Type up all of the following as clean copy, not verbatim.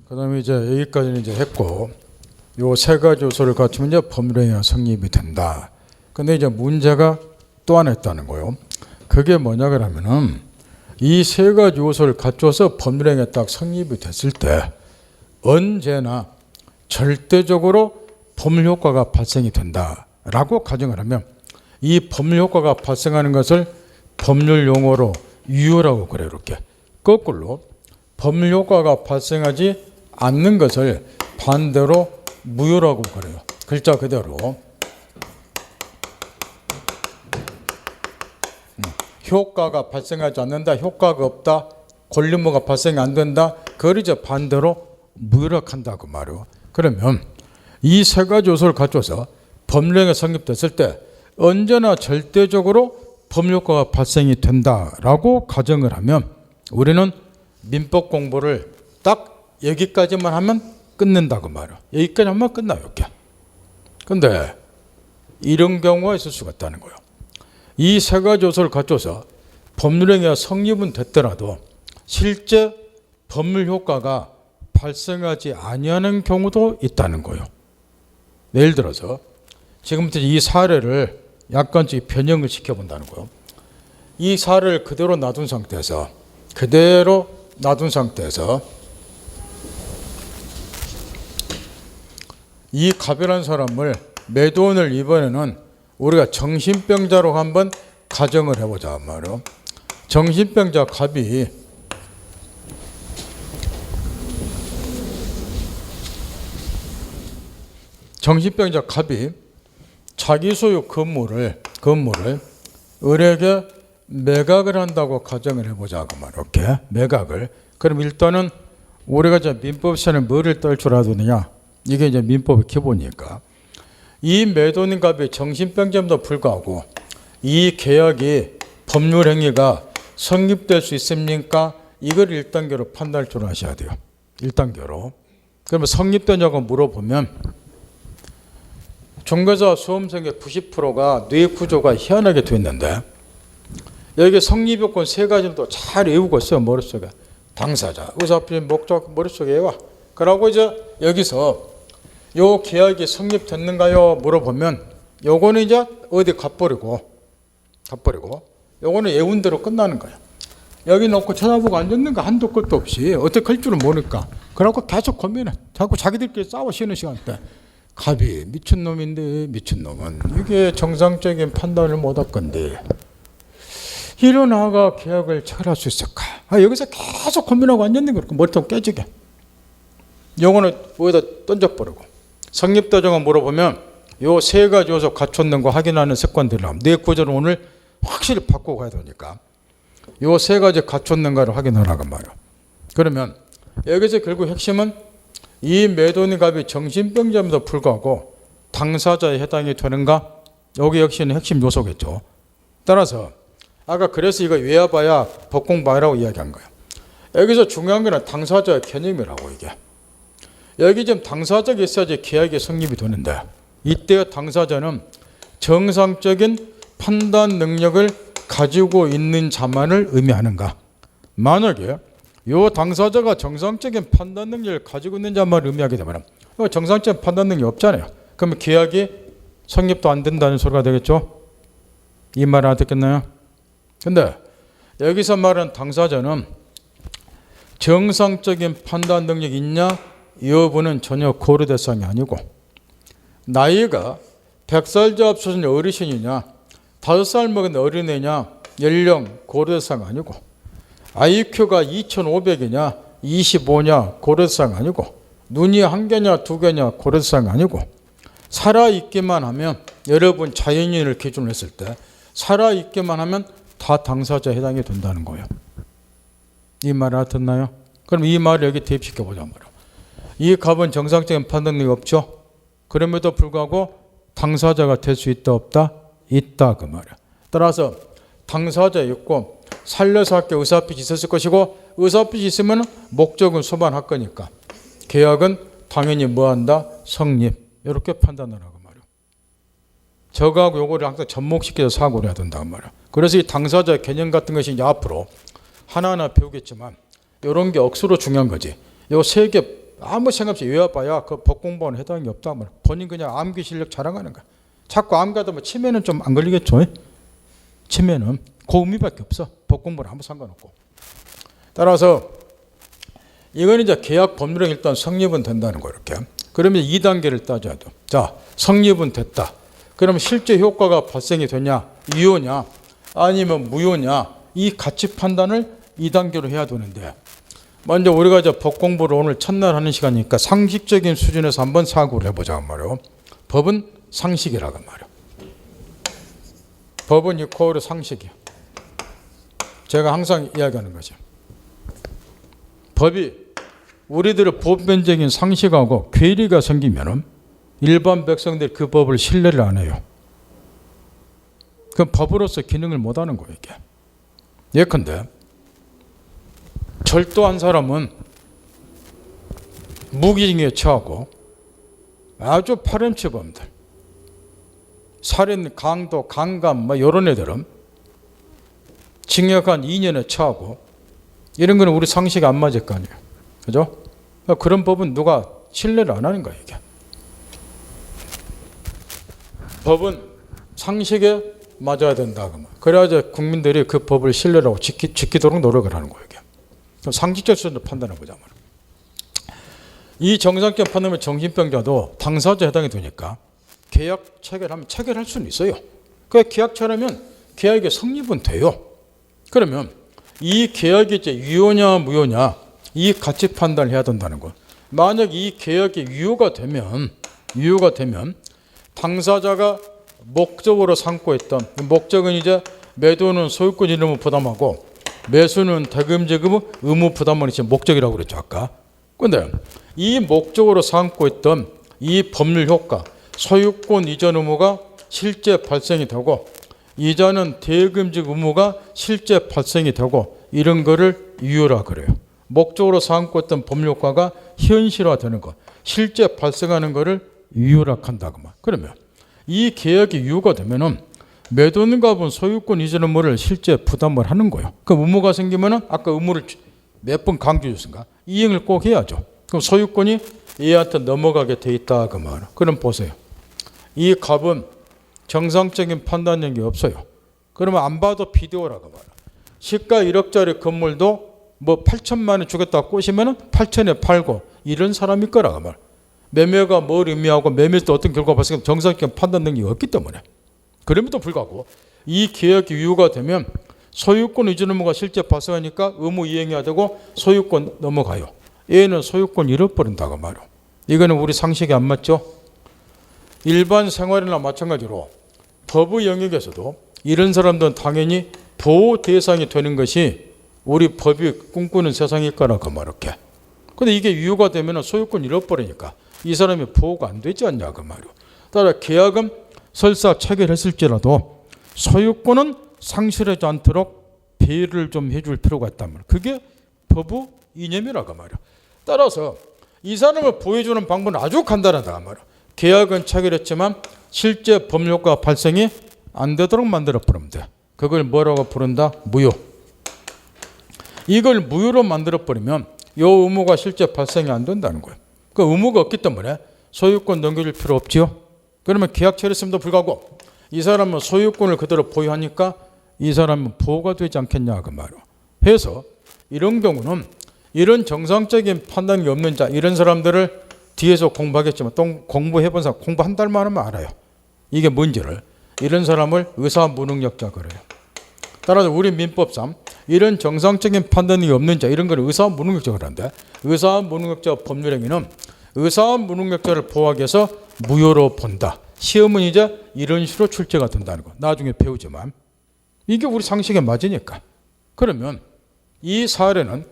그다음에 이제 여기까지는 이제 했고, 요 세 가지 요소를 갖추면 이제 법률행위가 성립이 된다. 근데 이제 문제가 또 하나 있다는 거예요. 그게 뭐냐 그러면은 이 세 가지 요소를 갖춰서 법률행위가 딱 성립이 됐을 때 언제나 절대적으로 법률 효과가 발생이 된다라고 가정을 하면 이 법률 효과가 발생하는 것을 법률 용어로 유효라고 그래요. 이렇게 거꾸로 법률 효과가 발생하지 않는 것을 반대로 무효라고 그래요. 글자 그대로 효과가 발생하지 않는다, 효과가 없다, 권리무효가 발생이 안 된다, 그걸 이제 반대로 무효라고 한다고 말이에요. 그러면 이 세 가지 요소를 갖춰서 법률행위가 성립됐을 때 언제나 절대적으로 법률 효과가 발생이 된다라고 가정을 하면 우리는 민법 공부를 딱 여기까지만 하면 끝낸다고 말이에요. 여기까지 하면 끝나요. 이렇게. 근데 이런 경우가 있을 수가 있다는 거예요. 이 세 가지 요소를 갖춰서 법률행위가 성립은 됐더라도 실제 법률 효과가 발생하지 아니하는 경우도 있다는 거예요. 예를 들어서 지금부터 이 사례를 약간씩 변형을 시켜본다는 거예요. 이 사례를 그대로 놔둔 상태에서 이 갑이라는 사람을 매도인을 이번에는 우리가 정신병자로 한번 가정을 해보자 말이에요. 정신병자 갑이 자기 소유 건물을 을에게 매각을 한다고 가정을 해보자고 말이에요. 이렇게 매각을. 그럼 일단은 우리가 이제 민법에서는 뭐를 떨 줄 알았느냐? 이게 이제 민법의 기본이니까. 이 매도인 갑이 정신병자임에도 불구하고 이 계약이 법률 행위가 성립될 수 있습니까? 이걸 1단계로 판단할 줄 아셔야 돼요. 1단계로. 그러면 성립되냐고 물어보면 종교사 수험생의 90%가 뇌 구조가 희한하게 되어 있는데 여기 성립 요건 세 가지는 또 잘 외우고 있어요. 머릿속에. 당사자, 의사표현, 목적 머릿속에 외워. 그러고 이제 여기서 요 계약이 성립됐는가요? 물어보면 요거는 이제 어디 가버리고 요거는 외운 대로 끝나는 거야. 여기 놓고 쳐다보고 앉았는가 한도 끝도 없이 어떻게 할 줄은 모르니까 그러고 계속 고민해. 자꾸 자기들끼리 싸워 쉬는 시간 때 갑이 미친놈인데 미친놈은 이게 정상적인 판단을 못할 건데 이런 아가 계약을 체결할 수 있을까? 여기서 계속 고민하고 앉았는 거니까 머리통 깨지게. 요거는 어디다 던져버리고 성립도정을 물어보면 요 세 가지 요소 갖췄는 거 확인하는 습관들을 하면 내 구조를 오늘 확실히 바꾸고 가야 되니까 요 세 가지 갖췄는가를 확인하라고 말이에요. 그러면 여기서 결국 핵심은 이 매도인 갑이 정신병자임에도 불구하고 당사자에 해당이 되는가? 여기 역시는 핵심 요소겠죠. 따라서 아까 그래서 이거 외워봐야 법공부하라고 이야기한 거예요. 여기서 중요한 거는 당사자의 개념이라고 이게. 여기 지금 당사자가 있어야지 계약이 성립이 되는데 이때 당사자는 정상적인 판단 능력을 가지고 있는 자만을 의미하는가? 만약에 이 당사자가 정상적인 판단 능력을 가지고 있는 자만 의미하게 되면 정상적인 판단 능력이 없잖아요. 그러면 계약이 성립도 안 된다는 소리가 되겠죠? 이 말 알아듣겠나요? 근데 여기서 말하는 당사자는 정상적인 판단 능력이 있냐? 이 여부는 전혀 고려 대상이 아니고 나이가 100살 앞서는 어르신이냐 5살 먹은 어린애냐 연령 고려 대상 아니고 IQ가 2500이냐 25냐 고려 대상 아니고 눈이 한 개냐 두 개냐 고려 대상 아니고 살아있기만 하면 여러분 자연인을 기준으로 했을 때 살아있기만 하면 다 당사자에 해당이 된다는 거예요. 이 말 알아듣나요? 그럼 이 말을 여기 대입시켜보자 말이에요. 이 갑은 정상적인 판단력이 없죠. 그럼에도 불구하고 당사자가 될 수 있다 없다? 있다 그 말이야. 따라서 당사자 있고 살려서 할게 의사표시 있었을 것이고 의사표시 있으면 목적은 수반할 거니까 계약은 당연히 뭐한다? 성립. 이렇게 판단하라고 말이야. 저거하고 요거를 항상 접목시켜서 사고를 해야 된다고 말이야. 그래서 이 당사자 개념 같은 것이 이제 앞으로 하나하나 배우겠지만 이런 게 억수로 중요한 거지. 요 세 개 아무 생각 없이 외워봐야 그 법 공부하는 해당이 없다 말이야. 본인 그냥 암기 실력 자랑하는 거야. 자꾸 암기하다 보면 치매는 좀 안 걸리겠죠? 치매는 그 의미밖에 없어. 법 공부는 아무 상관없고. 따라서 이건 이제 계약 법률행 일단 성립은 된다는 거 이렇게. 그러면 2단계를 따져야 돼. 자, 성립은 됐다. 그러면 실제 효과가 발생이 되냐, 유효냐, 아니면 무효냐, 이 가치 판단을 2단계로 해야 되는데, 먼저 우리가 이제 법 공부를 오늘 첫날 하는 시간이니까 상식적인 수준에서 한번 사고를 해보자 말이에요. 법은 상식이라고 말이에요. 법은 이코어로 상식이야. 제가 항상 이야기하는 거죠. 법이 우리들의 보편적인 상식하고 괴리가 생기면은 일반 백성들이 그 법을 신뢰를 안 해요. 그 법으로서 기능을 못 하는 거예요, 이게. 예컨대 절도한 사람은 무기징역에 처하고 아주 파렴치범들, 살인, 강도, 강간 이런 애들은 징역 한 2년에 처하고 이런 거는 우리 상식이 안 맞을 거 아니에요. 그죠? 그런 법은 누가 신뢰를 안 하는 거예요, 이게. 법은 상식에 맞아야 된다. 그래야지 국민들이 그 법을 신뢰하고 지키도록 노력을 하는 거예요, 이게. 상식적 수준으로 판단해보자. 이 정상적 판단하면 정신병자도 당사자 해당이 되니까 계약 체결하면 체결할 수는 있어요. 그 계약 체결하면 계약의 성립은 돼요. 그러면 이 계약이 이제 유효냐 무효냐 이 가치 판단을 해야 된다는 거. 만약 이 계약이 유효가 되면 당사자가 목적으로 삼고 있던 목적은 이제 매도는 소유권 이름을 부담하고 매수는 대금 지급 의무 부담만 이제 목적이라고 그랬죠 아까. 그런데 이 목적으로 삼고 있던 이 법률 효과 소유권 이전 의무가 실제 발생이 되고 이자는 대금 지급 의무가 실제 발생이 되고 이런 거를 유효라 그래요. 목적으로 삼고 있던 법률 효과가 현실화되는 것, 실제 발생하는 거를 유효라 한다고 말. 그러면 이 계약이 유효가 되면은 매도인값은 소유권 이전 의무를 실제 부담을 하는 거예요. 그 의무가 생기면은 아까 의무를 몇 번 강조해 줬습니까? 이행을 꼭 해야죠. 그럼 소유권이 얘한테 넘어가게 돼 있다 그 말. 그럼 보세요. 이 값은 정상적인 판단력이 없어요. 그러면 안 봐도 비디오라고 말이야. 시가 1억짜리 건물도 뭐 8천만 원 주겠다 꼬시면은 8천에 팔고 이런 사람일 거라고 말. 매매가 뭘 의미하고 매매에서 어떤 결과가 발생하면 정상적인 판단 능력이 없기 때문에. 그럼에도 불구하고 이 계약이 유효가 되면 소유권 이전 의무가 실제 발생하니까 의무 이행해야 되고 소유권 넘어가요. 얘는 소유권 잃어버린다고 말이야. 이거는 우리 상식이 안 맞죠? 일반 생활이나 마찬가지로 법의 영역에서도 이런 사람들은 당연히 보호 대상이 되는 것이 우리 법이 꿈꾸는 세상일 거라고 말할게. 근데 이게 유효가 되면 소유권 잃어버리니까 이 사람이 보호가 안 되지 않냐 그 말이야. 따라 계약은 설사 체결했을지라도 소유권은 상실하지 않도록 배려를 좀 해줄 필요가 있단 말이야. 그게 법의 이념이라고 말이야. 따라서 이 사람을 보호해주는 방법은 아주 간단하다 말이야. 계약은 체결했지만 실제 법률 효과 발생이 안 되도록 만들어 버리면 돼. 그걸 뭐라고 부른다? 무효. 이걸 무효로 만들어 버리면 이 의무가 실제 발생이 안 된다는 거예요. 그 의무가 없기 때문에 소유권 넘겨줄 필요 없지요. 그러면 계약 체결했음에도 불구하고 이 사람은 소유권을 그대로 보유하니까 이 사람은 보호가 되지 않겠냐 그 말이에요. 해서 이런 경우는 이런 정상적인 판단이 없는 자 이런 사람들을 뒤에서 공부하겠지만 또 공부해본 사람 공부 한 달만 하면 알아요. 이게 뭔지를. 이런 사람을 의사무능력자 그래요. 따라서 우리 민법상 이런 정상적인 판단이 없는 자 이런 걸 의사무능력자 그러는데 의사무능력자 법률행위는 의사무능력자를 보호하기 위해서 무효로 본다. 시험은 이제 이런 식으로 출제가 된다는 거. 나중에 배우지만 이게 우리 상식에 맞으니까. 그러면 이 사례는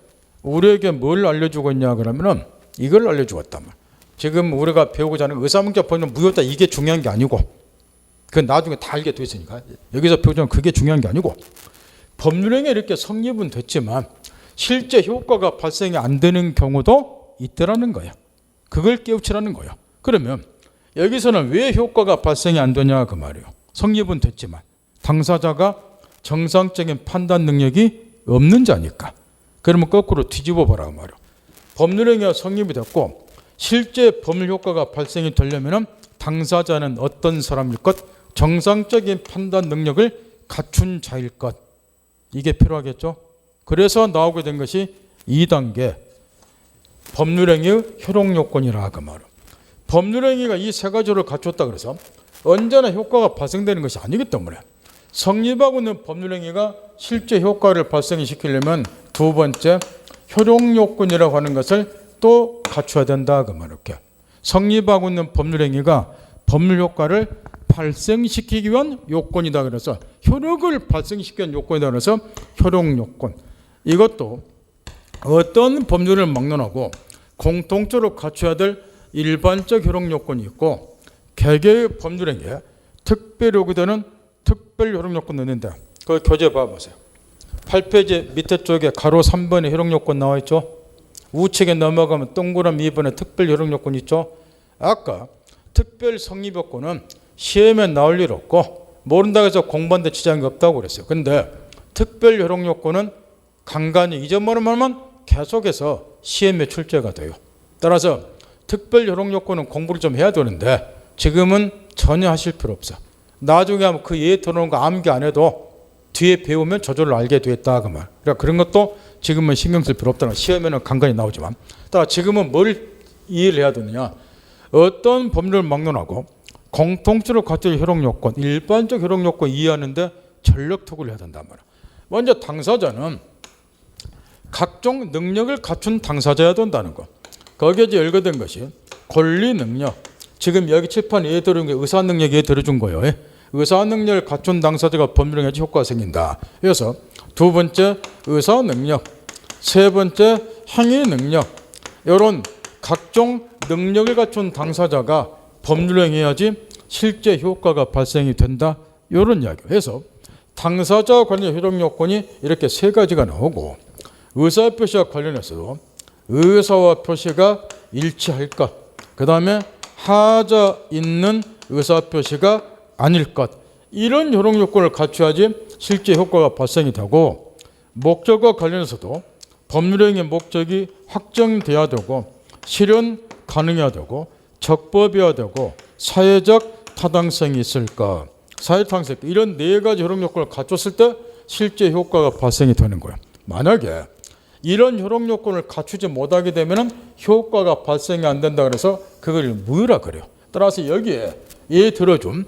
우리에게 뭘 알려주고 있냐 그러면은 이걸 알려주고 있단 말이야. 지금 우리가 배우고자 하는 의사무능력자 법률은 무효다 이게 중요한 게 아니고 그건 나중에 다 알게 돼 있으니까 여기서 배우자면 그게 중요한 게 아니고 법률행위에 이렇게 성립은 됐지만 실제 효과가 발생이 안 되는 경우도 있더라는 거야. 그걸 깨우치라는 거야. 그러면 여기서는 왜 효과가 발생이 안 되냐 그 말이에요. 성립은 됐지만 당사자가 정상적인 판단 능력이 없는 자니까. 그러면 거꾸로 뒤집어 보라고 말이에요. 법률행위가 성립이 됐고 실제 법률 효과가 발생이 되려면 당사자는 어떤 사람일 것, 정상적인 판단 능력을 갖춘 자일 것, 이게 필요하겠죠. 그래서 나오게 된 것이 2단계 법률행위의 효력요건이라 그 말이에요. 법률행위가 이 세 가지를 갖췄다 그래서 언제나 효과가 발생되는 것이 아니기 때문에 성립하고 있는 법률행위가 실제 효과를 발생시키려면 두 번째 효력요건이라고 하는 것을 또 갖춰야 된다 그 말이에요. 성립하고 있는 법률행위가 법률 효과를 발생시키기 위한 요건이다 그래서 효력을 발생시키기 위한 요건이다 그래서 효력요건, 이것도 어떤 법률을 막론하고 공통적으로 갖춰야 될 일반적 효력요건이 있고 개개의 법률행위에 특별 요구되는 특별 효력요건이 있는데 그 교재 봐보세요. 8페이지 밑에 쪽에 가로 3번에 효력요건 나와 있죠. 우측에 넘어가면 동그라미 2번에 특별 효력요건이 있죠. 아까 특별 성립요건은 시험에 나올 일 없고 모른다고 해서 공부하는데 지장이 없다고 그랬어요. 근데 특별 효력요건은 간간히 잊어버리면 계속해서 시험에 출제가 돼요. 따라서 특별 효력요건은 공부를 좀 해야 되는데 지금은 전혀 하실 필요 없어. 나중에 하면 그 예에 들어오는 거 암기 안 해도 뒤에 배우면 저절로 알게 되었다 그 말. 그러니까 그런 것도 지금은 신경 쓸 필요 없다는, 시험에는 간간히 나오지만. 따라 지금은 뭘 이해를 해야 되느냐, 어떤 법률을 막론하고 공통적으로 갖출 효력요건, 일반적 효력요건 이해하는데 전력 투구를 해야 된단 말이야. 먼저 당사자는 각종 능력을 갖춘 당사자여야 된다는 거. 거기에 이제 열거된 것이 권리 능력. 지금 여기 칠판에 예에 들어준 게 의사 능력에 들어준 거예요. 의사 능력을 갖춘 당사자가 법률행위에 효과가 생긴다. 그래서 두 번째 의사 능력, 세 번째 행위 능력, 이런 각종 능력을 갖춘 당사자가 법률행위해야지 실제 효과가 발생이 된다. 이런 이야기예요. 그래서 당사자와 관련 효력요건이 이렇게 세 가지가 나오고 의사표시와 관련해서도 의사와 표시가 일치할 것, 그 다음에 하자 있는 의사표시가 아닐 것, 이런 효력요건을 갖춰야지 실제 효과가 발생이 되고 목적과 관련해서도 법률행위 목적이 확정돼야 되고 실현 가능해야 되고 적법해야 되고 사회적 타당성이 있을 것, 사회타당성, 이런 네 가지 효력요건을 갖췄을 때 실제 효과가 발생이 되는 거예요. 만약에 이런 효력요건을 갖추지 못하게 되면 효과가 발생이 안 된다 그래서 그걸 무효라 그래요. 따라서 여기에 예 들어준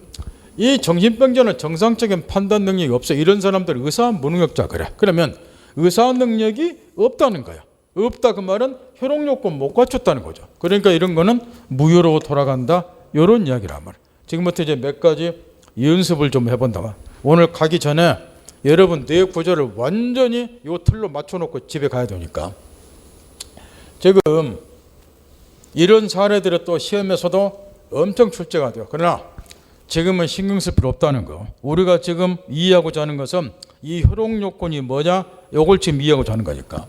이 정신병자는 정상적인 판단 능력이 없어, 이런 사람들 의사 무능력자 그래. 그러면 의사 능력이 없다는 거야. 없다 그 말은 효력요건 못 갖췄다는 거죠. 그러니까 이런 거는 무효로 돌아간다, 이런 이야기란 말이야. 지금부터 이제 몇 가지 연습을 좀 해본다. 오늘 가기 전에 여러분 뇌 구조를 완전히 요 틀로 맞춰놓고 집에 가야 되니까. 지금 이런 사례들이 또 시험에서도 엄청 출제가 돼요. 그러나 지금은 신경 쓸 필요 없다는 거. 우리가 지금 이해하고자 하는 것은 이 효력요건이 뭐냐, 이걸 지금 이해하고자 하는 거니까.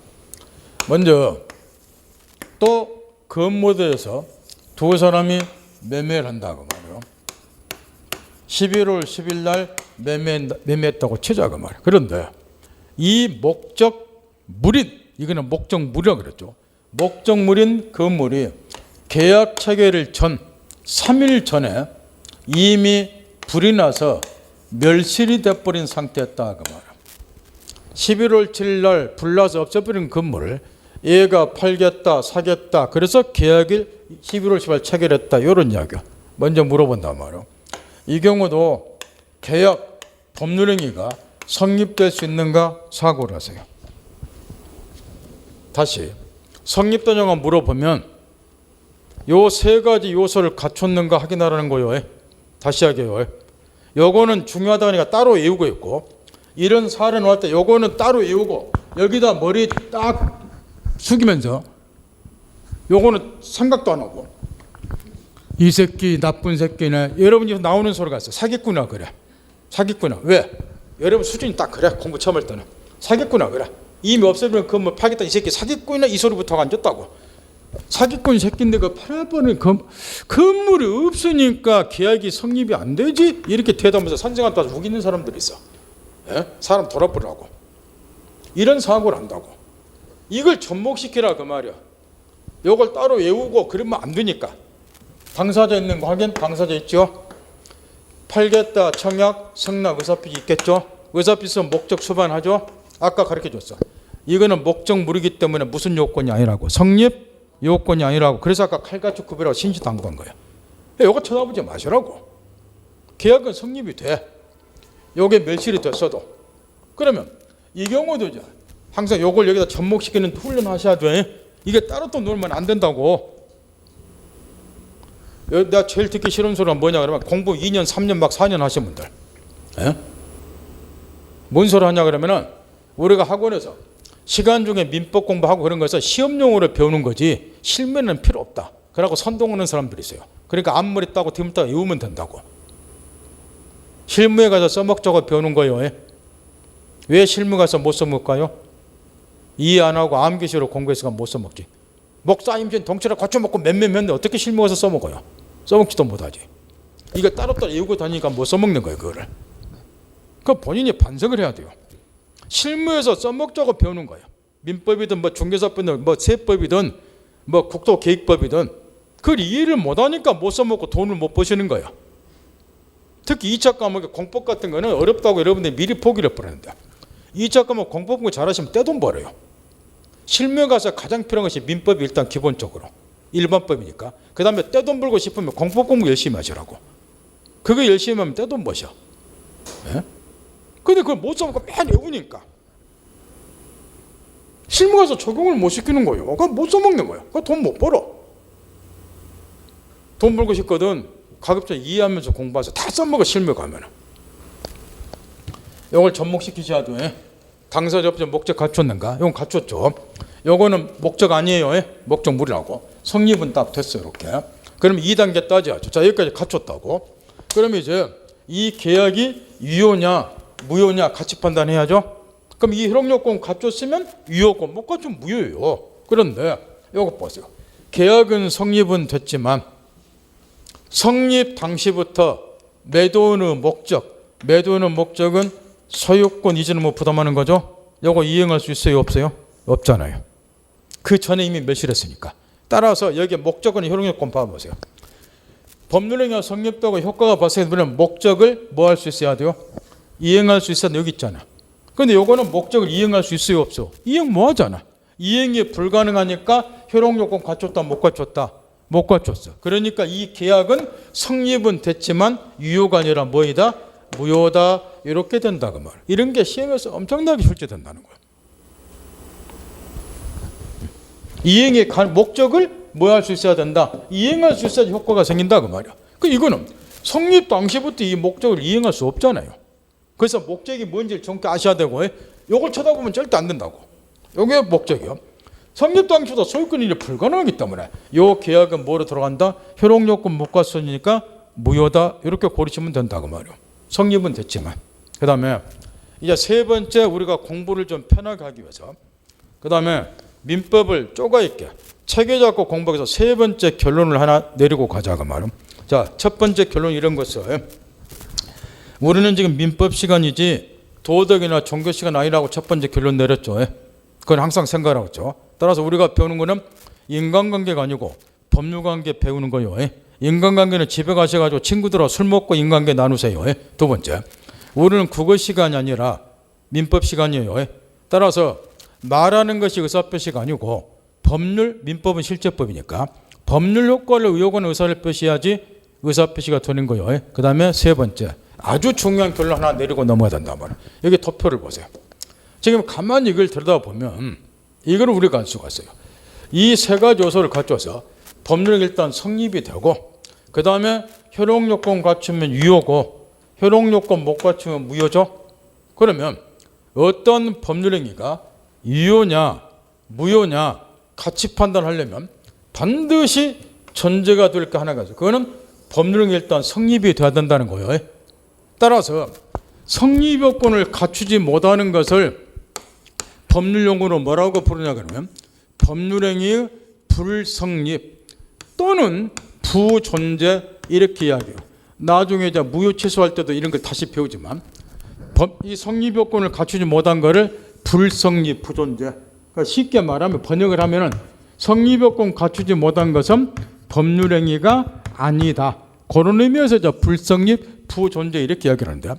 먼저 또 건물에서 두 사람이 매매를 한다고 말이에요. 11월 10일 날 매매했다고 치자 그 말이에요. 그런데 이 목적물인, 이거는 목적물이라고 그랬죠. 목적물인 건물이 계약 체결일 전 3일 전에 이미 불이 나서 멸실이 돼버린 상태였다 그 말이에요. 11월 7일 날 불나서 없어버린 건물을 얘가 팔겠다 사겠다, 그래서 계약일 11월 10일 체결했다, 이런 이야기야. 먼저 물어본단 말이에요. 이 경우도 계약 법률행위가 성립될 수 있는가 사고를 하세요. 다시 성립되냐고 물어보면 요 세 가지 요소를 갖췄는가 확인하라는 거예요. 다시 하게요. 요거는 중요하다니까 따로 외우고 있고, 이런 사례 나올 때 요거는 따로 외우고 여기다 머리 딱 숙이면서 요거는 생각도 안 하고, 이 새끼 나쁜 새끼네, 여러분이 나오는 소리가 있어. 사기꾼이야 그래. 사기꾼이야. 왜? 여러분 수준이 딱 그래. 공부 처음 할 때는 사기꾼이야 그래. 이미 없애버리면 그뭐 팔겠다, 이 새끼 사기꾼이나, 이 소리부터가 안 졌다고. 사기꾼 새끼인데 그 팔아버린 건물이 없으니까 계약이 성립이 안 되지, 이렇게 대답하면서 산정한 따서 우기는 사람들이 있어. 예? 사람 돌아버리라고. 이런 사고를 한다고. 이걸 접목시키라 그 말이야. 요걸 따로 외우고 그러면 안 되니까. 당사자 있는 거 확인. 당사자 있죠. 팔겠다, 청약, 승낙, 의사표시 있겠죠. 의사표시는 목적 수반하죠. 아까 가르쳐줬어. 이거는 목적물이기 때문에 무슨 요건이 아니라고. 성립 요건이 아니라고. 그래서 아까 칼같이 구별하고 신시당부한 거예요. 요거 쳐다보지 마시라고. 계약은 성립이 돼. 요게 멸실이 됐어도. 그러면 이 경우도 이제 항상 요걸 여기다 접목시키는 훈련하셔야 돼. 이게 따로 또 놀면 안 된다고. 내가 제일 듣기 싫은 소리가 뭐냐 그러면 공부 2년, 3년, 막 4년 하신 분들. 예? 뭔 소리 하냐 그러면은 우리가 학원에서 시간 중에 민법 공부하고 그런 거에서 시험용으로 배우는 거지 실무에는 필요 없다. 그러고 선동하는 사람들이 있어요. 그러니까 앞머리 따고 뒤문 따고 외우면 된다고. 실무에 가서 써먹자고 배우는 거예요. 예? 왜 실무 가서 못 써먹을까요? 이해 안 하고 암기시로 공부해서 못 써먹지. 목사 임신 덩치를 갖춰먹고 몇몇몇데 어떻게 실무 가서 써먹어요? 써먹지도 못하지. 이거 따로따로 외우고 다니니까 못 써먹는 거예요. 그거를. 그 본인이 반성을 해야 돼요. 실무에서 써먹자고 배우는 거예요. 민법이든 뭐 중개사법이든 뭐 세법이든 뭐 국토계획법이든 그걸 이해를 못하니까 못 써먹고 돈을 못 버시는 거예요. 특히 2차 과목의 공법 같은 거는 어렵다고 여러분들이 미리 포기를 해버리는데 2차 과목 공법 공부 잘하시면 떼돈 벌어요. 실무에 가서 가장 필요한 것이 민법이 일단 기본적으로 일반법이니까 그 다음에 떼돈 벌고 싶으면 공법 공부 열심히 하시라고. 그거 열심히 하면 떼돈 버셔. 예? 근데 그걸 못 써먹고 맨 외우니까 실무 가서 적용을 못 시키는 거예요. 그건 못 써먹는 거예요. 그건 돈 못 벌어. 돈 벌고 싶거든 가급적 이해하면서 공부해서 다 써먹어. 실무 가면은 이걸 접목시키셔야 돼. 당사자 없이 목적 갖췄는가? 이건 갖췄죠. 요거는 목적 아니에요. 목적물이라고. 성립은 딱 됐어요. 이렇게. 그럼 2단계 따져야죠. 자, 여기까지 갖췄다고. 그러면 이제 이 계약이 유효냐 무효냐 같이 판단해야죠. 그럼 이 효력요건 갖췄으면 유효고 못 갖추면 무효예요. 그런데 요거 보세요. 계약은 성립은 됐지만 성립 당시부터 매도인의 목적은 소유권 이전을 못 부담하는 거죠. 요거 이행할 수 있어요 없어요? 없잖아요. 그 전에 이미 멸실했으니까. 따라서 여기 목적은 효력요건 봐보세요. 법률행위가 성립되고 효과가 발생되면 목적을 뭐 할 수 있어야 돼요? 이행할 수 있어야 여기 있잖아. 근데 요거는 목적을 이행할 수 있어요 없어? 이행 뭐 하잖아. 이행이 불가능하니까 효력요건 갖췄다 못 갖췄다? 못 갖췄어. 그러니까 이 계약은 성립은 됐지만 유효가 아니라 뭐이다? 무효다. 이렇게 된다 그 말. 이런 게 시험에서 엄청나게 출제된다는 거야. 이행의 목적을 뭐 할 수 있어야 된다. 이행할 수 있어야 효과가 생긴다 그 말이야. 그 이거는 성립 당시부터 이 목적을 이행할 수 없잖아요. 그래서 목적이 뭔지를 정확히 아셔야 되고 이걸 쳐다보면 절대 안 된다고. 이게 목적이요. 성립 당시부터 소유권 이전이 불가능하기 때문에 이 계약은 뭐로 들어간다? 효력요건 못 갖췄으니까 무효다. 이렇게 고르시면 된다 그 말이요. 성립은 됐지만. 그 다음에 이제 세 번째 우리가 공부를 좀 편하게 하기 위해서 그 다음에 민법을 쪼가 있게 체계 잡고 공부해서 세 번째 결론을 하나 내리고 가자 그 말은. 자, 첫 번째 결론 이런 것을 우리는 지금 민법 시간이지 도덕이나 종교 시간 아니라고 첫 번째 결론 내렸죠. 그건 항상 생각하고 있죠. 따라서 우리가 배우는 거는 인간관계가 아니고 법률관계 배우는 거예요. 인간관계는 집에 가셔가지고 친구들하고 술 먹고 인간관계 나누세요. 두 번째, 우리는 국어 시간이 아니라 민법 시간이에요. 따라서 말하는 것이 의사표시가 아니고 법률, 민법은 실제법이니까 법률 효과를 의혹하는 의사를 표시해야지 의사표시가 되는 거예요. 그 다음에 세 번째, 아주 중요한 결론 하나 내리고 넘어야 된다면 여기 도표를 보세요. 지금 가만히 이걸 들여다보면 이걸 우리가 알 수가 있어요. 이 세 가지 요소를 갖춰서 법률이 일단 성립이 되고 그 다음에 효력요건 갖추면 유효고 효력요건 못 갖추면 무효죠. 그러면 어떤 법률행위가 유효냐 무효냐 같이 판단하려면 반드시 전제가 될 게 하나가 있어요. 그거는 법률행위 일단 성립이 돼야 된다는 거예요. 따라서 성립요건을 갖추지 못하는 것을 법률용어로 뭐라고 부르냐 그러면 법률행위의 불성립 또는 부존재 이렇게 이야기해요. 나중에 이제 무효 취소할 때도 이런 걸 다시 배우지만 이 성립요건을 갖추지 못한 것을 불성립 부존재. 그러니까 쉽게 말하면 번역을 하면은 성립요건 갖추지 못한 것은 법률행위가 아니다. 그런 의미에서 불성립, 부존재 이렇게 이야기하는데,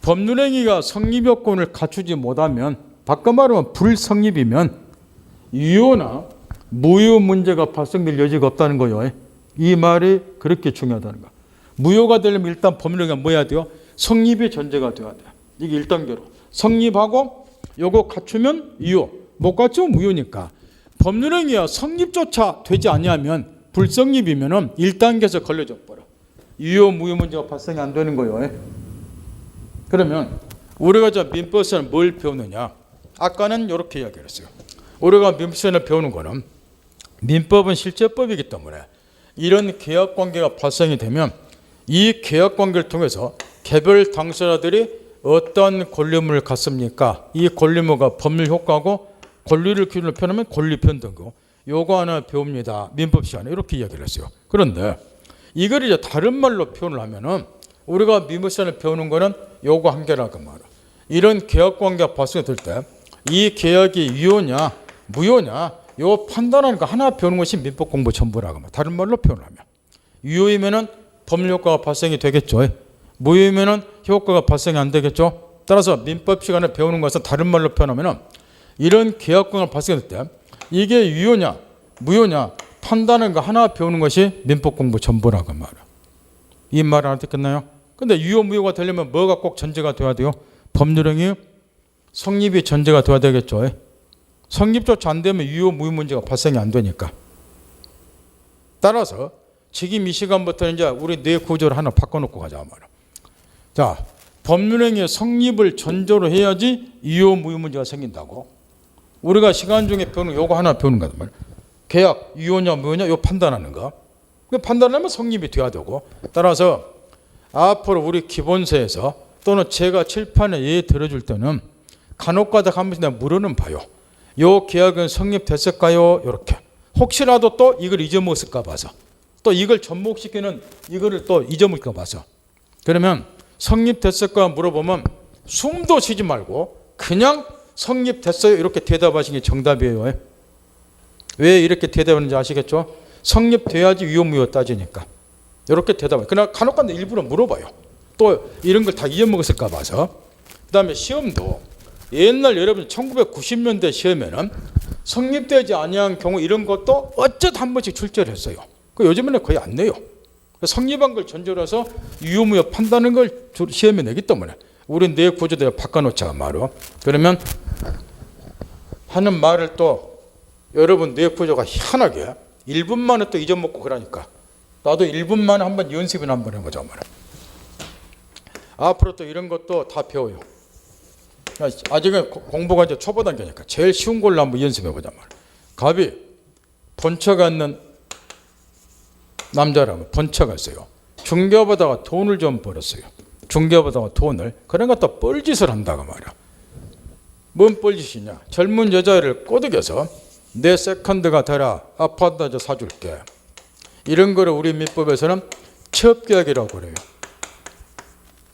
법률행위가 성립요건을 갖추지 못하면, 바꿔 말하면 불성립이면 유효나 무효 문제가 발생될 여지가 없다는 거예요. 이 말이 그렇게 중요하다는 거. 무효가 되려면 일단 법률행위가 뭐 해야 돼요? 성립의 전제가 돼야 돼요. 이게 1단계로. 성립하고 요거 갖추면 유효, 못 갖추면 무효니까. 법률행위가 성립조차 되지 아니하면 불성립이면은 1단계에서 걸려져 버려. 유효, 무효 문제가 발생이 안 되는 거예요. 그러면 우리가 민법에서는 뭘 배우느냐? 아까는 이렇게 이야기를 했어요. 우리가 민법에서 배우는 거는 민법은 실제법이기 때문에 이런 계약관계가 발생이 되면 이 계약관계를 통해서 개별 당사자들이 어떤 권리의무를 갖습니까? 이 권리의무가 법률 효과고 권리를 기준으로 표현하면 권리 편등고 요거 하나 배웁니다. 민법 시간에 이렇게 이야기를 했어요. 그런데 이걸 이제 다른 말로 표현을 하면은 우리가 민법 시간에 배우는 거는 요거 한 개라고 말이야. 이런 계약관계가 발생될 때 이 계약이 유효냐 무효냐 요 판단하는 거 하나 배우는 것이 민법 공부 전부라고 말이야. 다른 말로 표현을 하면 유효이면은 법률 효과가 발생이 되겠죠. 무효이면은 효과가 발생이 안 되겠죠. 따라서 민법 시간에 배우는 것은 다른 말로 표현하면은 이런 계약관계가 발생할 때 이게 유효냐 무효냐 판단하는 거 하나 배우는 것이 민법 공부 전부라고 말이야. 이 말 알아듣겠나요? 근데 유효 무효가 되려면 뭐가 꼭 전제가 돼야 돼요? 법률행위 성립이 전제가 돼야 되겠죠. 성립조차 안 되면 유효 무효 문제가 발생이 안 되니까. 따라서 지금 이 시간부터 이제 우리 뇌 구조를 하나 바꿔놓고 가자 말이야. 자, 법률행위 성립을 전제로 해야지 유효 무효 문제가 생긴다고. 우리가 시간 중에 배우는 요거 하나 배우는 거단 말이야. 계약 유효냐 무효냐 요 판단하는 거. 판단하면 성립이 돼야 되고. 따라서 앞으로 우리 기본서에서 또는 제가 칠판에 예의 들어줄 때는 간혹가다 한 번씩 내가 물어는 봐요. 요 계약은 성립됐을까요? 이렇게. 혹시라도 또 이걸 잊어먹었을까 봐서. 또 이걸 접목시키는 이거를 또 잊어먹을까 봐서. 그러면 성립됐을까 물어보면 숨도 쉬지 말고 그냥 성립됐어요 이렇게 대답하시는 게 정답이에요. 왜 이렇게 대답하는지 아시겠죠? 성립돼야지 유효무효 따지니까. 이렇게 대답해요. 그러나 간혹가다 일부러 물어봐요. 또 이런 걸 다 잊어먹었을까 봐서. 그 다음에 시험도 옛날 여러분 1990년대 시험에는 성립되지 아니한 경우 이런 것도 어쩌다 한 번씩 출제를 했어요. 요즘에는 거의 안 내요. 성립한 걸 전제로 해서 유효무효 판단하는 걸 시험에 내기 때문에 우리 뇌 구조대로 바꿔놓자 말로. 그러면 하는 말을 또 여러분 뇌 구조가 희한하게 1분 만에 또 잊어먹고 그러니까 나도 1분 만에 한번 연습이나 한번 해보자 말이야. 앞으로 또 이런 것도 다 배워요. 아직은 공부가 이제 초보 단계니까 제일 쉬운 걸로 한번 연습해보자 말이야. 갑이 번처가 있는 남자라면 번처가 있어요. 중개업하다가 돈을 좀 벌었어요. 중개업하다가 돈을. 그러니까 또 뻘짓을 한다고 말이야. 뭔 뻘짓이냐. 젊은 여자를 꼬드겨서 내 세컨드가 되라. 아파트 사줄게. 이런 거를 우리 민법에서는 취업계약이라고 그래요.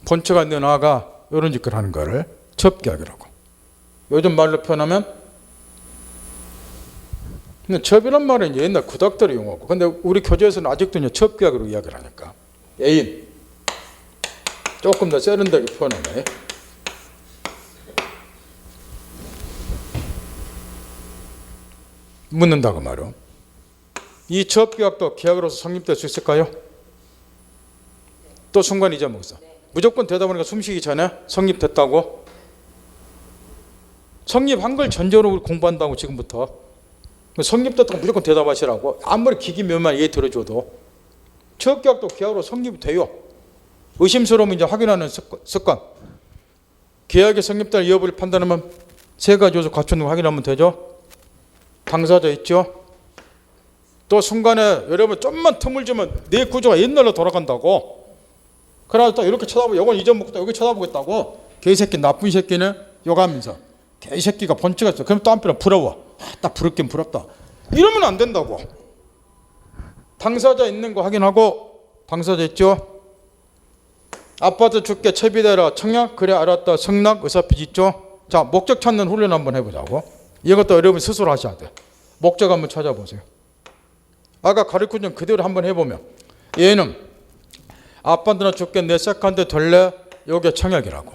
본처가 있는 아가 이런 짓을 하는 거를 취업계약이라고. 요즘 말로 표현하면 근데 취업이란 말은 옛날 구닥다리 용어고 근데 우리 교재에서는 아직도 이제 취업계약으로 이야기를 하니까 애인 조금 더 세련되게 표현하네. 묻는다고 말이요. 이 취업계약도 계약으로서 성립될 수 있을까요? 또 순간 잊어먹었어. 무조건 대답하니까 숨쉬기 전에 성립됐다고? 성립한 걸 전제로 공부한다고 지금부터. 성립됐다고 무조건 대답하시라고. 아무리 기기면만 예의 들어줘도 취업계약도 계약으로 성립이 돼요. 의심스러우면 이제 확인하는 습관. 계약의 성립될 여부를 판단하면 세 가지 요소 갖춘 거 확인하면 되죠. 당사자 있죠. 또 순간에 여러분 좀만 틈을 주면 내 구조가 옛날로 돌아간다고. 그러나 또 이렇게 쳐다보고 이건 잊어먹고 여기 쳐다보겠다고. 개새끼 나쁜 새끼는 욕하면서 개새끼가 번치가 있어. 그럼 또 한편으로 부러워. 딱 부럽긴 부럽다. 이러면 안 된다고. 당사자 있는 거 확인하고. 당사자 있죠. 아파트 줄게 채비대라 청약 그래 알았다 성낙 의사표시 있죠. 자 목적 찾는 훈련 한번 해보자고. 이것도 여러분 스스로 하셔야 돼. 목적 한번 찾아보세요. 아까 가르쳐준 그대로 한번 해보면 얘는 아빠한테 줄게 내 세컨드 될래? 요게 청약이라고.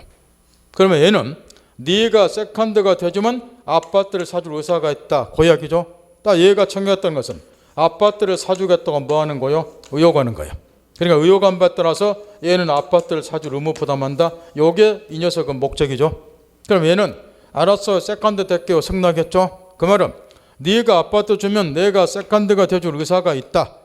그러면 얘는 네가 세컨드가 되지만 아파트를 사줄 의사가 있다. 그 이야기죠. 딱 얘가 청약했던 것은 아파트를 사주겠다고 뭐 하는 거요? 의혹하는 거예요. 그러니까 의혹한 바에 따라서 얘는 아파트를 사줄 의무 부담한다. 요게 이 녀석은 목적이죠. 그럼 얘는 알았어 세컨드 될게요. 승낙했죠. 그 말은 네가 아파트 주면 내가 세컨드가 돼줄 의사가 있다.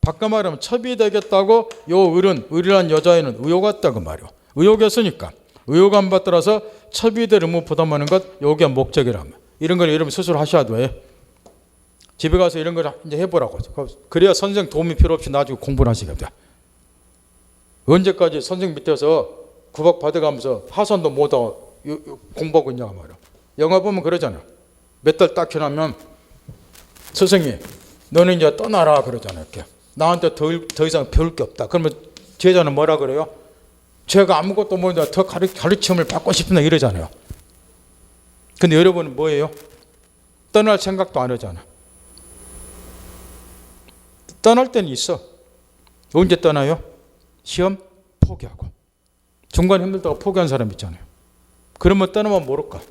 바꿔 말하면 첩이 되겠다고 요 을이란 여자애는 의혹했다고 말이요. 의혹했으니까 의혹한 바에 따라서 첩이 될 의무 부담하는 것 요게 목적이라면 이런 걸 여러분 스스로 하셔야 돼. 집에 가서 이런 걸 이제 해보라고. 그래야 선생 도움이 필요 없이 나중에 공부를 하시겠다. 언제까지 선생 밑에서 구박 받아가면서 하선도 못하고 공부하고 있냐 말이야. 영화 보면 그러잖아요. 몇 달 딱 지나면 스승이 너는 이제 떠나라 그러잖아요. 이렇게. 나한테 더 이상 배울 게 없다. 그러면 제자는 뭐라 그래요? 제가 아무것도 모르는데 더 가르침을 받고 싶다 이러잖아요. 근데 여러분은 뭐예요? 떠날 생각도 안 하잖아. 떠날 때는 있어. 언제 떠나요? 시험 포기하고. 중간에 힘들다고 포기한 사람 있잖아요. 그러면 떠나면 모를까?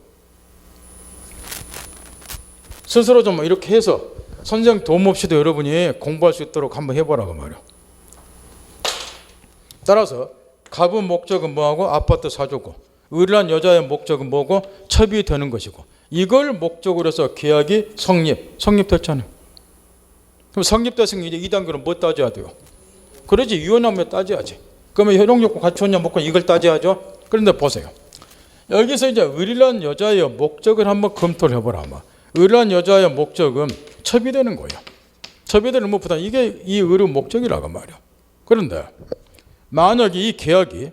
스스로 좀 이렇게 해서 선생 도움 없이도 여러분이 공부할 수 있도록 한번 해보라고 말이야. 따라서 갑은 목적은 뭐하고? 아파트 사주고, 을이란 여자의 목적은 뭐고? 첩이 되는 것이고, 이걸 목적으로 해서 계약이 성립됐잖아요. 그럼 성립됐으면 이제 2단계로 뭐 따져야 돼요? 그러지 이혼하면 따져야지. 그러면 효력요건 갖췄냐 못 갖췄냐 이걸 따져야죠. 그런데 보세요. 여기서 이제 을이란 여자의 목적을 한번 검토를 해보라. 을이란 여자의 목적은 첩이 되는 거예요. 첩이 되는 것보다 이게 이 을의 목적이라고 말이야. 그런데 만약에 이 계약이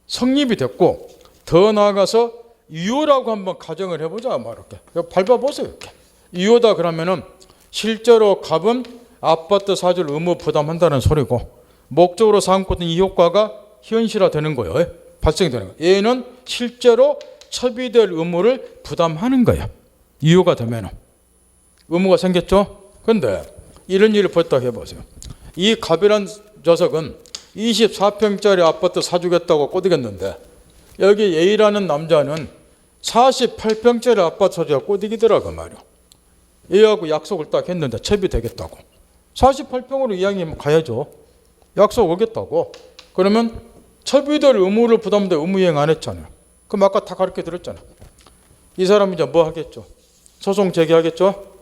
성립이 됐고 더 나아가서 유효라고 한번 가정을 해보자 말이렇게. 밟아보세요. 이렇게. 유효다 그러면은 실제로 갑은 아파트 사줄 의무 부담한다는 소리고 목적으로 삼고 있던 이 효과가 현실화되는 거예요. 발생이 되는 거예요. 얘는 실제로 첩이 될 의무를 부담하는 거예요. 이유가 되면 의무가 생겼죠. 그런데 이런 일을 벌였다 해보세요. 이 갑이란 녀석은 24평짜리 아파트 사주겠다고 꼬드겼는데 여기 A라는 남자는 48평짜리 아파트 사주가 꼬드기더라고 말이야. 얘하고 약속을 딱 했는데 첩이 되겠다고. 48평으로 이왕이면 가야죠. 약속 오겠다고. 그러면 첩이 될 의무를 부담돼 의무이행 안 했잖아요. 그럼 아까 다 가르쳐 드렸잖아. 이 사람이 이제 뭐 하겠죠? 소송 제기하겠죠?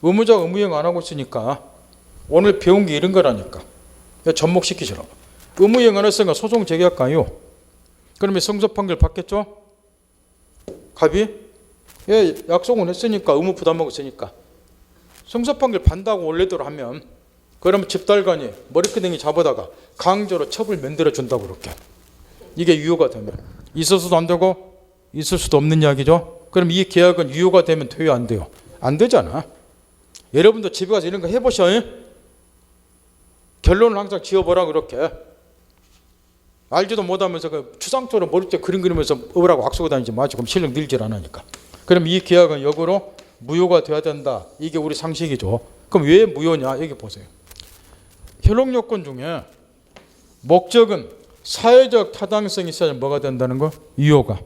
의무자가 의무이행 안 하고 있으니까 오늘 배운 게 이런 거라니까. 접목시키시라고. 의무이행 안 했으니까 소송 제기할까요? 그러면 성소 판결 받겠죠? 갑이? 예, 약속은 했으니까 의무 부담하고 있으니까. 성소 판결 받는다고 원래대로 하면 그러면 집달간이 머리끄댕이 잡아다가 강제로 첩을 만들어준다고 그렇게. 이게 유효가 되면. 있을 수도 안 되고 있을 수도 없는 이야기죠. 그럼 이 계약은 유효가 되면 돼요 안 돼요? 안 되잖아. 여러분도 집에 가서 이런 거 해보셔. 결론을 항상 지어보라 그렇게. 알지도 못하면서 그 추상적으로 머리째 그림 그리면서 업으라고 악수고 다니지 마시고 그럼 실력 늘질 않으니까. 그럼 이 계약은 역으로 무효가 돼야 된다. 이게 우리 상식이죠. 그럼 왜 무효냐? 여기 보세요. 효력 요건 중에 목적은 사회적 타당성이 있어야 뭐가 된다는 거? 유효가.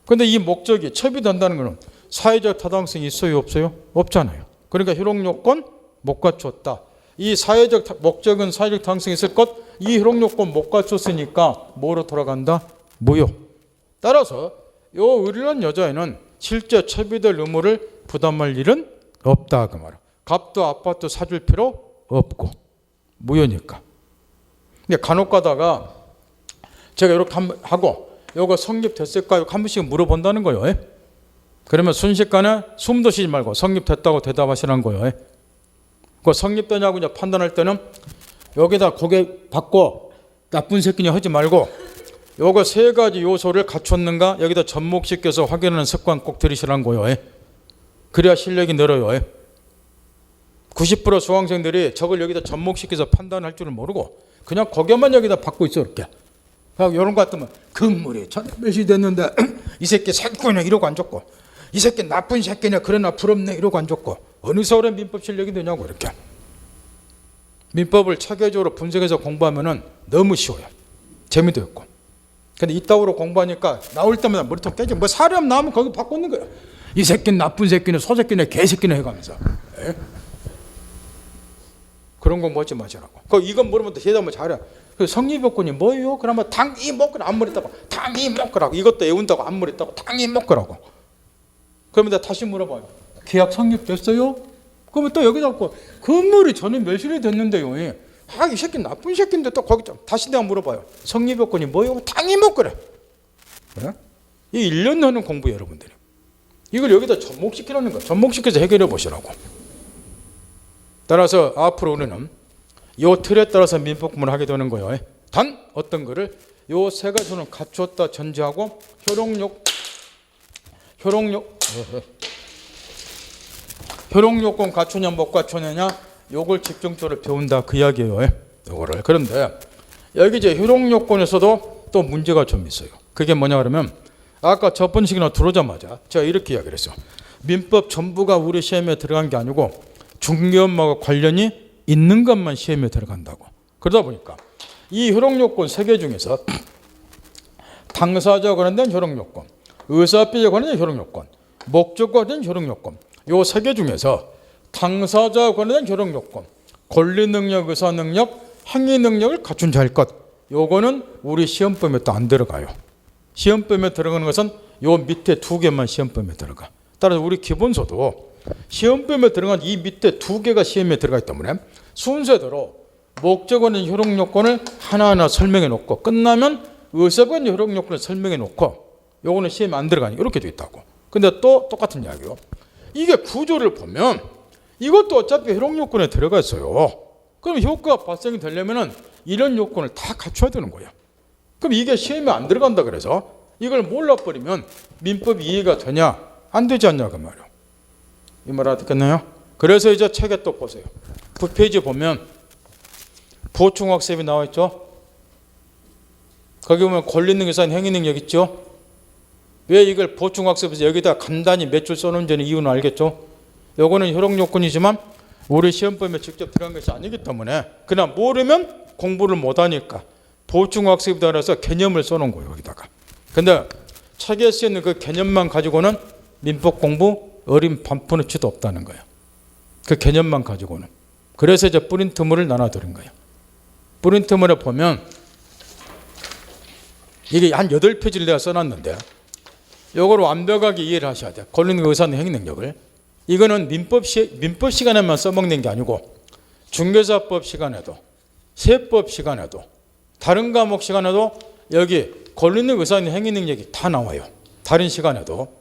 근데 이 목적이 첩이 된다는 거는 사회적 타당성이 있어요 없어요? 없잖아요. 그러니까 효력 요건 못 갖췄다. 이 사회적 목적은 사회적 타당성이 있을 것, 이 효력 요건 못 갖췄으니까 뭐로 돌아간다? 무효. 따라서 요 을이란 여자애는 실제 첩이 될 의무를 부담할 일은 없다 그 말이야. 갑도 아파트 사줄 필요 없고 무효니까. 근데 간혹 가다가 제가 이렇게 하고 요거 성립됐을까요? 한 번씩 물어본다는 거예요. 그러면 순식간에 숨도 쉬지 말고 성립됐다고 대답하시라는 거예요. 그 성립되냐고 이제 판단할 때는 여기다 고개 받고 나쁜 새끼냐 하지 말고 요거 세 가지 요소를 갖췄는가 여기다 접목시켜서 확인하는 습관 꼭 들이시라는 거예요. 그래야 실력이 늘어요. 90% 수강생들이 저걸 여기다 접목시켜서 판단할 줄을 모르고 그냥 고개만 여기다 받고 있어 이렇게. 이런 거 같으면 건물이 몇이 됐는데 이 새끼 사기꾼이야 이러고 앉았고 이 새끼 나쁜 새끼네 그러나 부럽네 이러고 안 좋고 어느 서울에 민법 실력이 되냐고 이렇게. 민법을 체계적으로 분석해서 공부하면은 너무 쉬워요. 재미도 있고. 근데 이따구로 공부하니까 나올 때마다 머리통 깨져. 뭐 사람 나오면 거기 바꾸는 거야. 이 새끼는 나쁜 새끼네 소새끼네 개새끼네 해가면서. 에? 그런 거 뭐지 마시라고. 이건 물으면 대답을 잘해. 그 성립요건이 뭐예요? 그러면 당이 먹거라 안 물었다고. 당이 먹거라고. 이것도 외운다고 안 물었다고. 당이 먹거라고. 그러면 내가 다시 물어봐요. 계약 성립됐어요? 그러면 또 여기 잡고 건물이 저는 멸실이 됐는데요. 이 새끼 나쁜 새끼인데 또 거기 다시 내가 물어봐요. 성립요건이 뭐예요? 당이 먹거래. 네? 이 1년 하는 공부예요, 여러분들이. 이걸 여기다 접목시키라는 거예요. 접목시켜서 해결해 보시라고. 따라서 앞으로 우리는 이 틀에 따라서 민법 공부를 하게 되는 거예요. 단 어떤 거를 요 세 가지는 갖추었다 전제하고 효력요건 갖추냐 못 갖추느냐 요걸 집중적으로 배운다 그 이야기예요. 요거를. 그런데 여기 이제 효력요건에서도 또 문제가 좀 있어요. 그게 뭐냐 그러면 아까 첫 번째 시간에 들어오자마자 제가 이렇게 이야기를 했어요. 민법 전부가 우리 시험에 들어간 게 아니고 중개업하고 관련이 있는 것만 시험에 들어간다고. 그러다 보니까 이 효력요건 세 개 중에서 당사자와 관련된 효력요건, 의사합의에 관련된 효력요건, 목적과 관련된 효력요건 요 세 개 중에서 당사자와 관련된 효력요건, 권리능력, 의사능력, 행위능력을 갖춘 자일 것 요거는 우리 시험범위에 또 안 들어가요. 시험범위에 들어가는 것은 요 밑에 두 개만 시험범위에 들어가. 따라서 우리 기본서도 시험범위에 들어간 이 밑에 두 개가 시험에 들어가기 때문에 순서대로 목적어는 효력요건을 하나하나 설명해 놓고 끝나면 의사관 효력요건을 설명해 놓고 요거는 시험에 안 들어가니 이렇게 돼 있다고. 근데 또 똑같은 이야기요. 이게 구조를 보면 이것도 어차피 효력요건에 들어가 있어요. 그럼 효과가 발생이 되려면은 이런 요건을 다 갖춰야 되는 거예요. 그럼 이게 시험에 안 들어간다 그래서 이걸 몰라버리면 민법이 이해가 되냐 안 되지 않냐 그 말이에요. 이 말 알아듣겠나요? 그래서 이제 책에 또 보세요. 9페이지 보면 보충학습이 나와 있죠. 거기 보면 권리능력상 행위능력 있죠. 왜 이걸 보충학습에서 여기다 간단히 몇 줄 써놓은지는 이유는 알겠죠. 요거는 효력요건이지만 우리 시험범위에 직접 들어간 것이 아니기 때문에 그냥 모르면 공부를 못하니까 보충학습에 따라서 개념을 써놓은 거예요 여기다가. 근데 책에 쓰여있는 그 개념만 가지고는 민법 공부 어린 반푼어치도 없다는 거예요. 그 개념만 가지고는. 그래서 이제 프린트물을 나눠드린 거예요. 프린트물에 보면 이게 한 8페이지를 내가 써놨는데 요걸 완벽하게 이해를 하셔야 돼요. 권리능력, 의사능, 행위능력을. 이거는 민법 시간에만 써먹는 게 아니고 중개사법 시간에도 세법 시간에도 다른 과목 시간에도 여기 권리능력, 의사능, 행위능력이 다 나와요. 다른 시간에도.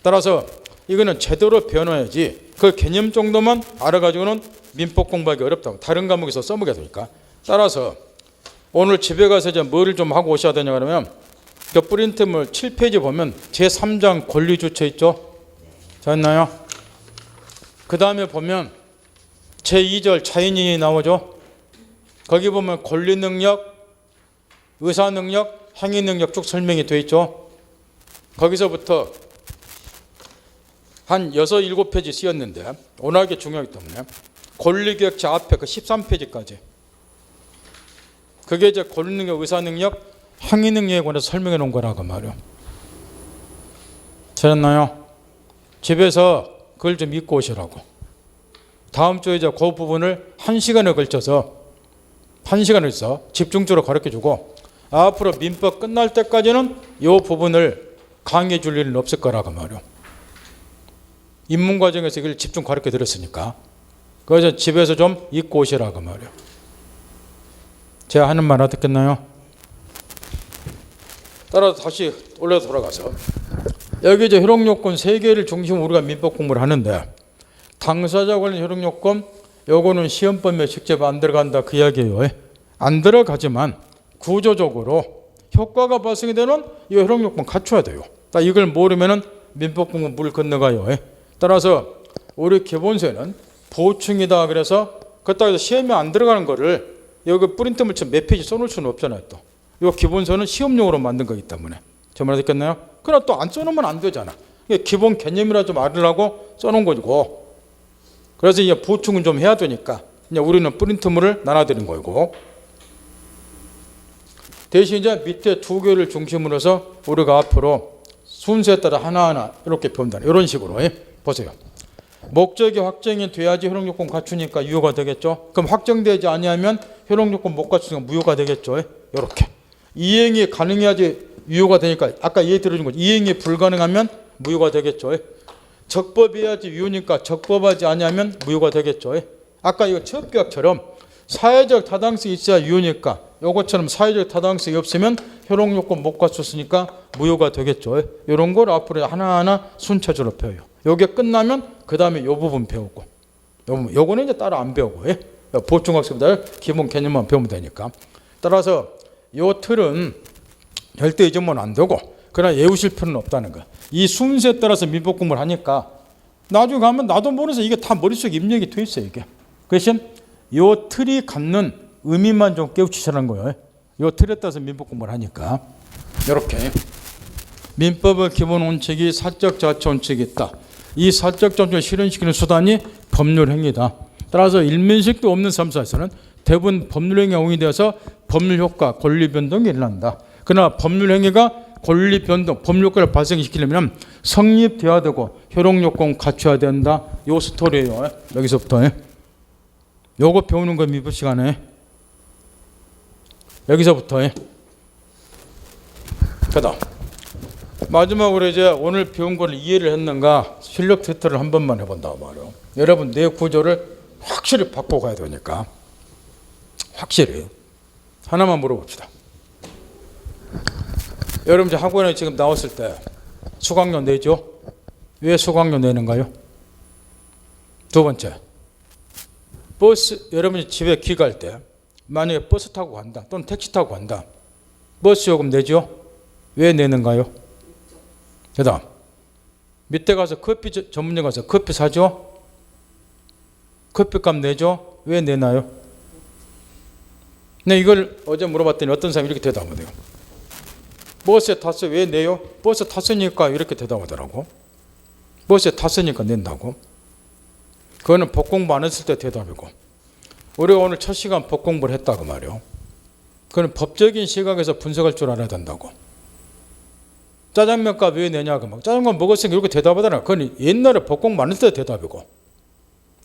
따라서 이거는 제대로 배워놔야지 그 개념 정도만 알아가지고는 민법 공부하기 어렵다고. 다른 과목에서 써먹게 되니까. 따라서 오늘 집에 가서 이제 뭐를 좀 하고 오셔야 되냐 그러면 그 프린트물 7페이지 보면 제3장 권리주체 있죠? 됐나요? 그 다음에 보면 제2절 자인이 나오죠? 거기 보면 권리능력, 의사능력, 행위능력 쭉 설명이 되어 있죠? 거기서부터 한 6, 7페이지 쓰였는데 워낙에 중요하기 때문에 권리계획자 앞에 그 13페이지까지 그게 이제 권리능력, 의사능력, 행위능력에 관해서 설명해 놓은 거라고 말이요. 잘했나요? 집에서 그걸 좀 읽고 오시라고. 다음 주에 이제 그 부분을 1시간에 걸쳐서 집중적으로 가르쳐주고 앞으로 민법 끝날 때까지는 이 부분을 강의해 줄 일은 없을 거라고 말이요. 입문 과정에서 이걸 집중 가르쳐 드렸으니까 그래서 집에서 좀 읽고 오시라고 말이요. 제가 하는 말 알아듣겠나요? 따라서 다시 올려 돌아가서 여기 이제 효력요건 3개를 중심으로 우리가 민법 공부를 하는데 당사자 관련 효력요건 요거는 시험범위에 직접 안 들어간다 그 이야기예요. 안 들어가지만 구조적으로 효과가 발생이 되는 이 효력요건 갖춰야 돼요. 이걸 모르면은 민법 공부 물 건너가요. 따라서 우리 기본서는 보충이다 그래서 그따위서 시험에 안 들어가는 거를 여기 프린트물처럼 몇 페이지 써놓을 수는 없잖아요. 또 이 기본서는 시험용으로 만든 거기 때문에 저 말 듣겠나요? 그러나 또 안 써놓으면 안 되잖아. 이게 기본 개념이라 좀 알으려고 써놓은 거고. 그래서 이제 보충은 좀 해야 되니까 이제 우리는 프린트물을 나눠드린 거고. 대신 이제 밑에 두 개를 중심으로 해서 우리가 앞으로 순서에 따라 하나하나 이렇게 배운다. 이런 식으로. 보세요. 목적이 확정이 돼야지 효력요건 갖추니까 유효가 되겠죠. 그럼 확정되지 아니하면 효력요건 못 갖추니까 무효가 되겠죠. 이렇게. 이행이 가능해야지 유효가 되니까 아까 예의 들어준 거죠. 이행이 불가능하면 무효가 되겠죠. 적법해야지 유효니까 적법하지 아니하면 무효가 되겠죠. 아까 이거 취업계약처럼 사회적 타당성이 있어야 유효니까 요것처럼 사회적 타당성이 없으면 효력요건 못 갖췄으니까 무효가 되겠죠. 이런 걸 앞으로 하나하나 순차적으로 배워요. 요게 끝나면 그 다음에 요 부분 배우고 요거는 이제 따로 안 배우고 보충학습들 기본 개념만 배우면 되니까. 따라서 요 틀은 절대 잊으면 안 되고 그러나 외우실 필요는 없다는 거. 이 순서에 따라서 민법 공부를 하니까 나중에 가면 나도 모르면서 이게 다 머릿속에 입력이 돼 있어요. 이게. 그 대신 요 틀이 갖는 의미만 좀 깨우치시라는 거예요. 요 틀에 따라서 민법 공부를 하니까. 이렇게 민법의 기본 원칙이 사적 자체 원칙이 있다. 이 사적 자체를 실현시키는 수단이 법률행위다. 따라서 일면식도 없는 사무소에서는 대부분 법률행위가 응용되어서 법률효과, 권리변동이 일어난다. 그러나 법률행위가 권리변동, 법률효과를 발생시키려면 성립돼야 되고 효력요건 갖춰야 된다. 요 스토리예요. 여기서부터. 요거 배우는 거 민법 시간에. 여기서부터. 그다음 마지막으로 이제 오늘 배운 걸 이해를 했는가 실력 테스트를 한 번만 해본다 말이에요. 여러분 내 구조를 확실히 바꿔 가야 되니까 확실히 하나만 물어봅시다. 여러분 이제 학원에 지금 나왔을 때 수강료 내죠? 왜 수강료 내는가요? 두 번째, 버스 여러분이 집에 귀가할 때 만약에 버스 타고 간다 또는 택시 타고 간다 버스 요금 내죠? 왜 내는가요? 그 다음 밑에 가서 커피 전문점 가서 커피 사죠? 커피값 내죠? 왜 내나요? 네, 이걸 어제 물어봤더니 어떤 사람이 이렇게 대답하더라고요. 버스에 탔어요. 왜 내요? 버스 탔으니까 이렇게 대답하더라고. 버스에 탔으니까 낸다고. 그거는 법공부 안 했을 때 대답이고 우리가 오늘 첫 시간 법공부를 했다고 말이요. 그건 법적인 시각에서 분석할 줄 알아야 된다고. 짜장면값 왜 내냐고 막 짜장면 먹었으니까 이렇게 대답하잖아. 그건 옛날에 법공부 안 했을 때 대답이고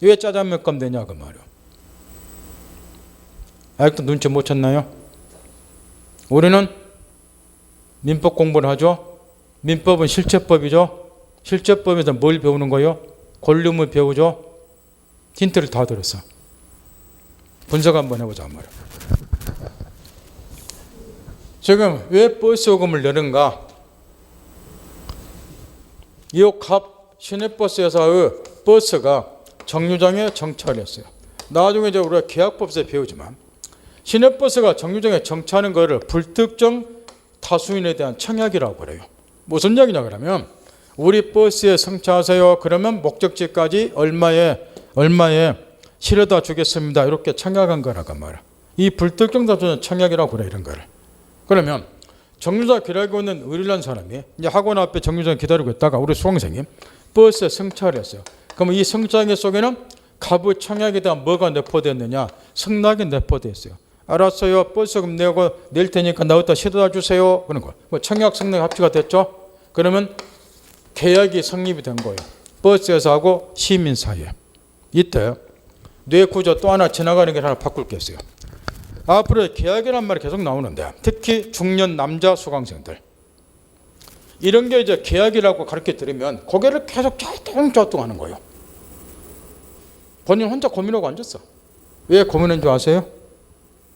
왜 짜장면값 내냐고 말이요. 아직도 눈치 못 챘나요? 우리는 민법 공부를 하죠. 민법은 실체법이죠. 실체법에서 뭘 배우는 거예요? 권리의무 배우죠. 힌트를 다 들었어. 분석 한번 해보자 말이야. 지금 왜 버스 요금을 내는가? 이 값 시내버스 회사의 버스가 정류장에 정차했어요. 나중에 이제 우리가 계약법에서 배우지만 시내버스가 정류장에 정차하는 것을 불특정 타수인에 대한 청약이라고 그래요. 무슨 이야기냐 그러면 우리 버스에 승차하세요. 그러면 목적지까지 얼마에 실어다 주겠습니다. 이렇게 청약한 거라고 말이야. 이 불특정 타수인 청약이라고 그래 이런 거를. 그러면 정류장 기다리고 있는 의리란 사람이 이제 학원 앞에 정류장 기다리고 있다가 우리 수강생이 버스에 승차를 했어요. 그러면 이 승차기 속에는 갑의 청약에 대한 뭐가 내포됐느냐? 승낙이 내포됐어요. 알았어요. 버스금 내고 낼 테니까 나왔다 실어다 주세요. 그런 거. 뭐 청약 승낙 합치가 됐죠? 그러면 계약이 성립이 된 거예요. 버스회사하고 시민 사이에. 이때 뇌 구조 또 하나 지나가는 게 하나 바꿀 게 있어요. 앞으로 계약이란 말이 계속 나오는데 특히 중년 남자 수강생들 이런 게 이제 계약이라고 가르쳐 드리면 고개를 계속 갸우뚱하는 거예요. 본인 혼자 고민하고 앉았어. 왜 고민한 줄 아세요?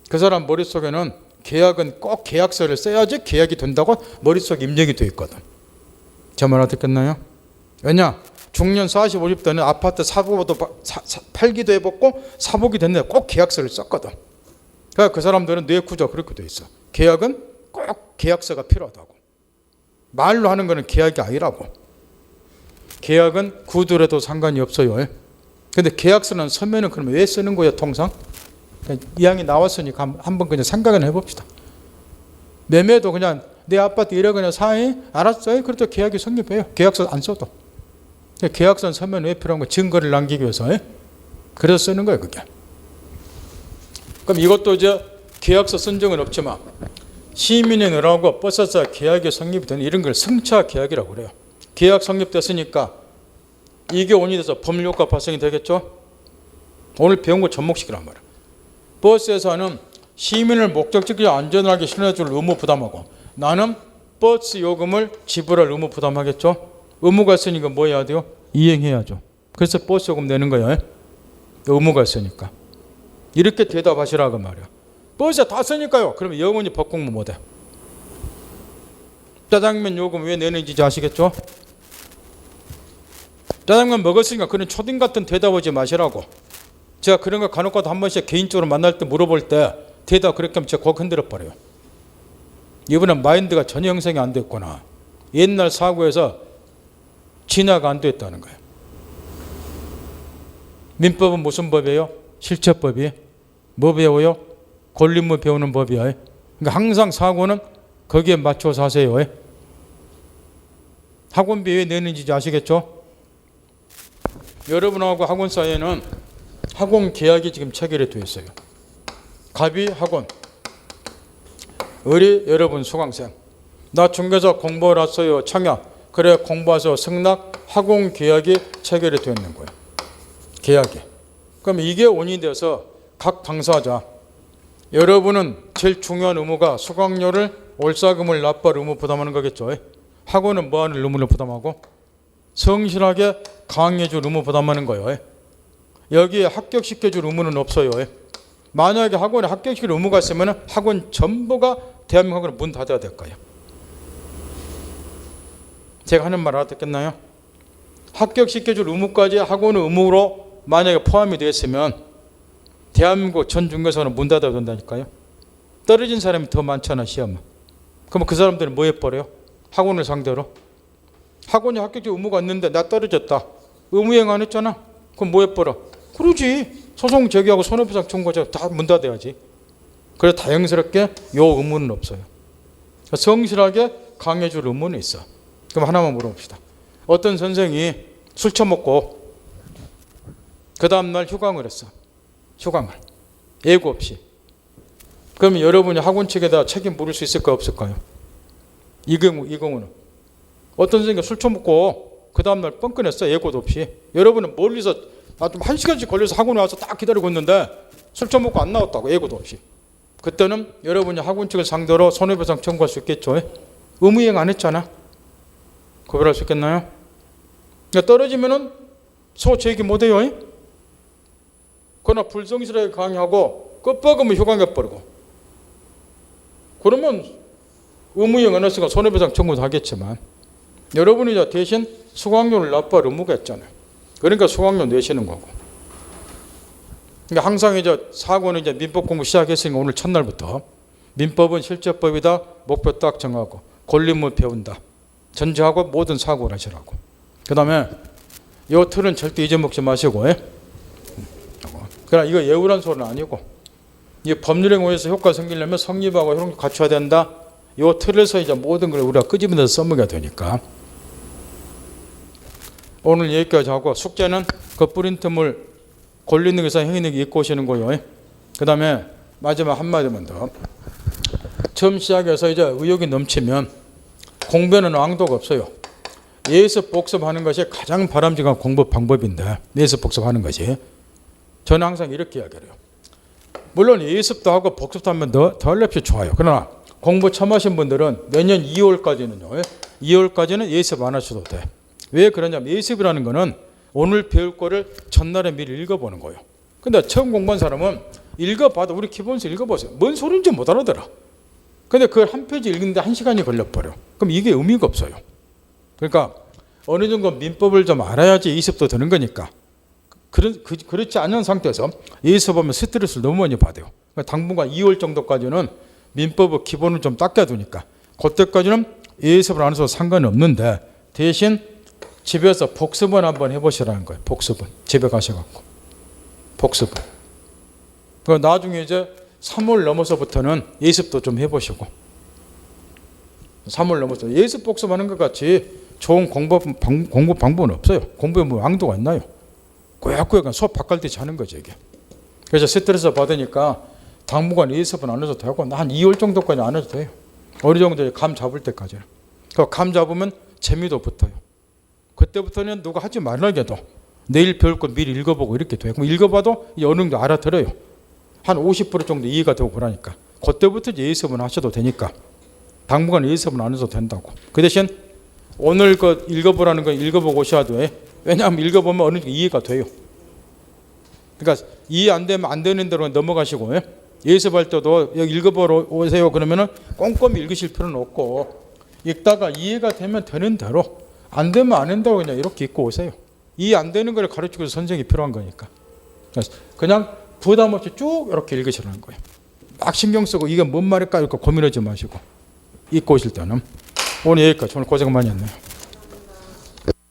그 사람 머릿속에는 계약은 꼭 계약서를 써야지 계약이 된다고 머릿속에 입력이 돼 있거든. 제 말 알아듣겠나요? 왜냐? 중년 40, 50대는 아파트 팔기도 해봤고 사보기도 했는데 꼭 계약서를 썼거든. 그러니까 그 사람들은 뇌 구조가 그렇게 돼 있어. 계약은 꼭 계약서가 필요하다고. 말로 하는 거는 계약이 아니라고. 계약은 구두라도 상관이 없어요. 근데 계약서는 서면은 그러면 왜 쓰는 거예요, 통상? 이왕이 나왔으니까 한번 그냥 생각을 해봅시다. 매매도 그냥 내 아파트 1억이나 사해? 알았어요. 그래도 계약이 성립해요. 계약서 안 써도. 계약서 서면 왜 필요한 거? 증거를 남기기 위해서. 그래서 쓰는 거예요, 그게. 그럼 이것도 이제 계약서 쓴 적은 없지만 시민이 늘어나고 버스에서 계약이 성립이 되는 이런 걸 승차 계약이라고 그래요. 계약 성립됐으니까 이게 원인이 돼서 법률효과 발생이 되겠죠. 오늘 배운 거 접목시키란 말이에요. 버스에서는 시민을 목적지까지 안전하게 실어줄 의무 부담하고 나는 버스 요금을 지불할 의무 부담하겠죠. 의무가 있으니까 뭐 해야 돼요? 이행해야죠. 그래서 버스 요금 내는 거예요. 의무가 있으니까. 이렇게 대답하시라고 말이야. 버스에 다 쓰니까요. 그러면 영원히 법 공부 못해. 짜장면 요금 왜 내는지 아시겠죠? 짜장면 먹었으니까 그런 초딩 같은 대답하지 마시라고. 제가 그런 거 간혹가다 한 번씩 개인적으로 만날 때 물어볼 때 대답 그렇게 하면 제가 곡 흔들어 버려요. 이분은 마인드가 전혀 형성이 안 됐구나. 옛날 사고에서 진화가 안 됐다는 거예요. 민법은 무슨 법이에요? 실체법이. 뭐 배워요? 권리문 배우는 법이에요. 그러니까 항상 사고는 거기에 맞춰서 하세요. 학원비 왜 내는지 아시겠죠? 여러분하고 학원 사이에는 학원 계약이 지금 체결이 되어 있어요. 갑이 학원, 을이 여러분 수강생. 나 중개사 공부를 왔어요. 청약. 그래 공부해서 승낙 학원 계약이 체결이 되어 있는 거예요. 계약이. 그럼 이게 원인이 돼서 각 당사자 여러분은 제일 중요한 의무가 수강료를 올사금을 납부할 의무 부담하는 거겠죠. 학원은 뭐 하는 의무를 부담하고 성실하게 강의해줄 의무 부담하는 거예요. 여기에 합격시켜줄 의무는 없어요. 만약에 학원에 합격시킬 의무가 있으면 학원 전부가 대한민국으로 문 닫아야 될 거예요. 제가 하는 말 알아듣겠나요? 합격시켜줄 의무까지 학원의 의무로 만약에 포함이 되어 있으면 대한민국 전 중개사는 문 닫아야 된다니까요. 떨어진 사람이 더 많잖아, 시험은. 그럼 그 사람들은 뭐 해버려요? 학원을 상대로. 학원이 합격적 의무가 있는데 나 떨어졌다. 의무이행 안 했잖아. 그럼 뭐 해버려? 그러지. 소송 제기하고 손해배상 청구하자. 다 문 닫아야지. 그래서 다행스럽게 요 의무는 없어요. 성실하게 강해줄 의무는 있어. 그럼 하나만 물어봅시다. 어떤 선생이 술 처먹고 그 다음날 휴강을 했어. 휴강을. 예고 없이. 그러면 여러분이 학원 측에다 책임 물을 수 있을까요? 없을까요? 이 경우는. 어떤 선생님이 술 처먹고 그 다음날 뻥끊했어. 예고도 없이. 여러분은 멀리서 좀 1시간씩 걸려서 학원에 와서 딱 기다리고 있는데 술 처먹고 안 나왔다고. 예고도 없이. 그때는 여러분이 학원 측을 상대로 손해배상 청구할 수 있겠죠. 의무이행 안 했잖아. 구별할 수 있겠나요? 그러니까 떨어지면은 소제기 못해요. 그러나 불성실하게 강의하고 끝박으면 휴강해버리고 그러면 의무이행 안 했으니까 손해배상 청구도 하겠지만 여러분이 대신 수강료를 납부할 의무가 있잖아요. 그러니까 수강료 내시는 거고. 그러니까 항상 이제 사고는 이제 민법 공부 시작했으니까 오늘 첫날부터 민법은 실제법이다. 목표 딱 정하고 권리문 배운다. 전제하고 모든 사고를 하시라고. 그 다음에 이 틀은 절대 잊어먹지 마시고. 그러나 이거 예우란 소리는 아니고 이 법률에 의해서 효과 생기려면 성립하고 이런 거 갖춰야 된다. 이 틀에서 이제 모든 걸 우리가 끄집어내서 써먹어야 되니까. 오늘 여기까지 하고 숙제는 그 프린트물 권리능에서 행위능이 입고 오시는 거예요. 그 다음에 마지막 한마디만 더. 처음 시작해서 이제 의욕이 넘치면 공부에는 왕도가 없어요. 예습 복습하는 것이 가장 바람직한 공부 방법인데 예습 복습하는 것이 저는 항상 이렇게 이야기해요. 물론 예습도 하고 복습도 하면 더 lep시 좋아요. 그러나 공부 처음 하신 분들은 내년 2월까지는요. 2월까지는 예습 안 하셔도 돼. 왜 그러냐면 예습이라는 거는 오늘 배울 거를 전날에 미리 읽어보는 거예요. 근데 처음 공부한 사람은 읽어봐도 우리 기본서 읽어보세요. 뭔 소리인지 못 알아들어. 근데 그걸 한 페이지 읽는데 1시간이 걸려버려. 그럼 이게 의미가 없어요. 그러니까 어느 정도 민법을 좀 알아야지 예습도 되는 거니까. 그렇지 않은 상태에서 예습하면 스트레스를 너무 많이 받아요. 그러니까 당분간 2월 정도까지는 민법의 기본을 좀 닦아두니까 그때까지는 예습을 안 해서 상관이 없는데 대신 집에서 복습은 한번 해보시라는 거예요. 복습은. 집에 가셔갖고. 복습은. 나중에 이제 3월 넘어서부터는 예습도 좀 해보시고. 3월 넘어서 예습 복습하는 것 같이 좋은 공부 방법은 없어요. 공부에 뭐 왕도가 있나요? 꾸역꾸역 수업 바깥듯이 하는 거죠 이게. 그래서 스트레스 받으니까 당분간 예습은 안 해도 되고 한 2월 정도까지 안 해도 돼요. 어느 정도 감 잡을 때까지는. 그 감 잡으면 재미도 붙어요. 그때부터는 누가 하지 말라게도 내일 배울 거 미리 읽어보고 이렇게 돼요. 그럼 읽어봐도 어느 정도 알아들어요. 한 50% 정도 이해가 되고 그러니까 그때부터 예습은 하셔도 되니까 당분간 예습은 안 해도 된다고. 그 대신 오늘 그 읽어보라는 거 읽어보고 오셔야 돼. 왜냐하면 읽어보면 어느 정도 이해가 돼요. 그러니까 이해 안 되면 안 되는 대로 넘어가시고 예습할 때도 여기 읽어보러 오세요 그러면은 꼼꼼히 읽으실 필요는 없고 읽다가 이해가 되면 되는 대로 안 되면 안 된다고 그냥 이렇게 읽고 오세요. 이해 안 되는 걸 가르치고 선생이 필요한 거니까. 그냥 부담 없이 쭉 이렇게 읽으시라는 거예요. 막 신경 쓰고 이게 뭔 말일까 이렇게 고민하지 마시고 읽고 오실 때는. 오늘 여기까지. 오늘 고생 많이 했네요.